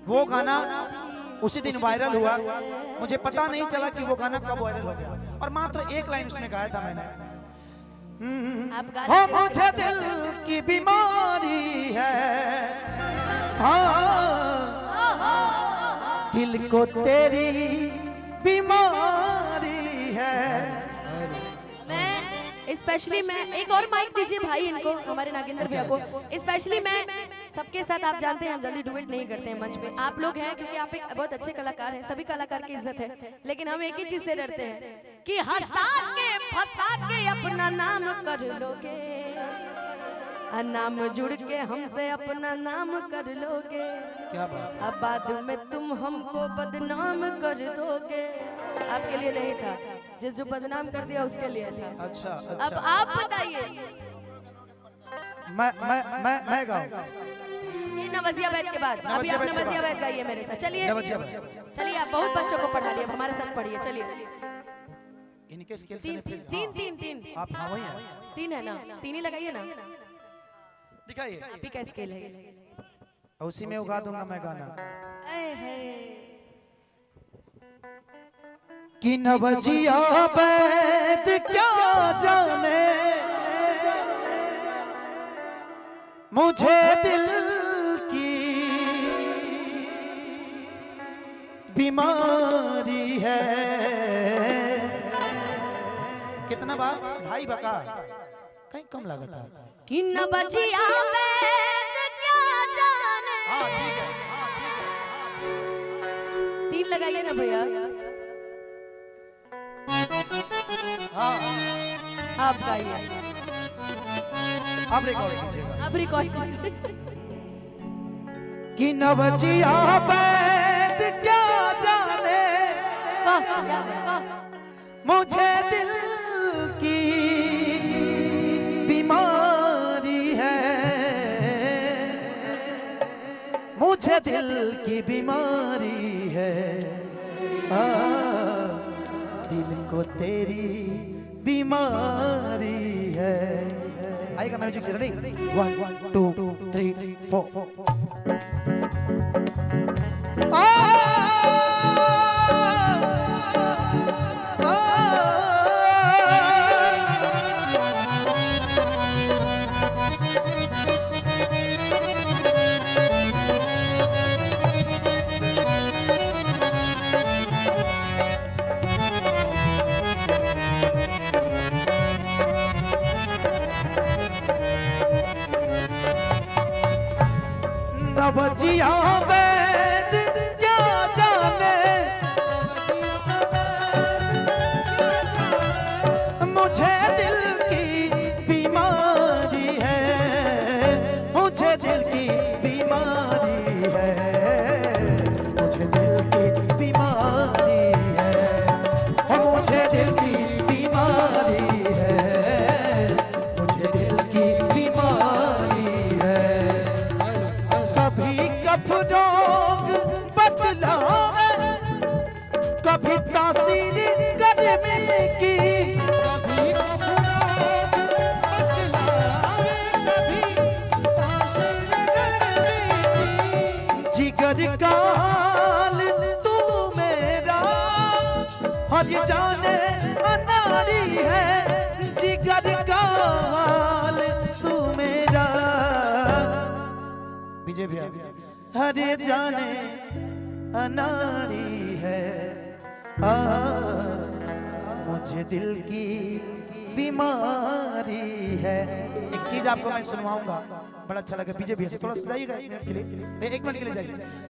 वो गाना उसी दिन वायरल हुआ, मुझे पता नहीं चला कि वो गाना कब वायरल हो गया, और मात्र एक लाइन उसमें गाया था मैंने। हो मुझे दिल की बीमारी है, हाँ दिल को तेरी बीमारी है। स्पेशली मैं एक और माइक दीजिए भाई इनको, हमारे नागेंद्र भैया को। स्पेशली मैं सबके साथ, आप जानते हैं हम जल्दी डुएट नहीं करते हैं मंच पे, आप लोग हैं क्योंकि आप एक बहुत अच्छे कलाकार हैं, सभी कलाकार की इज्जत है, लेकिन हम एक ही चीज से डरते हैं कि हंसा के फंसा के अपना नाम कर लोगे, नाम जुड़ के हमसे अपना नाम कर लोगे, क्या बात है? अब बाद में तुम हमको बदनाम कर दोगे। आपके लिए नहीं था, जिस जो बदनाम कर दिया उसके लिए था। अच्छा, अच्छा। अब आप बताइए। मैं गाऊं? नवजिया बैठ के बाद अभी आप नवजिया बैठ गाइए मेरे साथ। चलिए चलिए, आप बहुत बच्चों को पढ़ा लिया, हमारे साथ पढ़िए। चलिए इनके स्किल से तीन आप, हाँ वही है, तीन है ना, तीन ही लगाइए ना, दिखाइए। आप ही का स्केल है, उसी में उगा दूंगा मैं गाना। कि नवजिया बैठ क्या जाने मुझे दिल की बीमारी है। कितना बार ढाई बका, कहीं कम लगा था। कि नवजिया बैठ क्या जाने। हाँ ठीक है, तीन लगाइए ना भैया। हाँ आप गाइए, अब रिकॉर्ड कीजिएगा। अब रिकॉर्ड कीजिए। कि नवजिया बैठ क्या जाने मुझे दिल की बीमारी है, मुझे दिल की बीमारी है, दिल को तेरी बीमारी है। आएगा म्यूजिक से, रेडी 1 2 3 4। नवजिया बैठ क्या जाने मुझे दिल की बीमारी है, मुझे दिल की बीमारी है, मुझे दिल की बीमारी है, मुझे दिल की बीमारी है, मुझे दिल की बीमारी है। कभी कफरोग बदलावे, कभी तासीर गर्मी की, जिगर का हाल तू मेरा हज जाने अनारी है, जिगर का हाल तू मेरा। विजय भैया हरे जाने अनाड़ी है, मुझे दिल की बीमारी है। एक चीज आपको मैं सुनवाऊंगा, बड़ा अच्छा लगा। विजय भैया से थोड़ा सुनाइएगा, एक मिनट के लिए जाइए।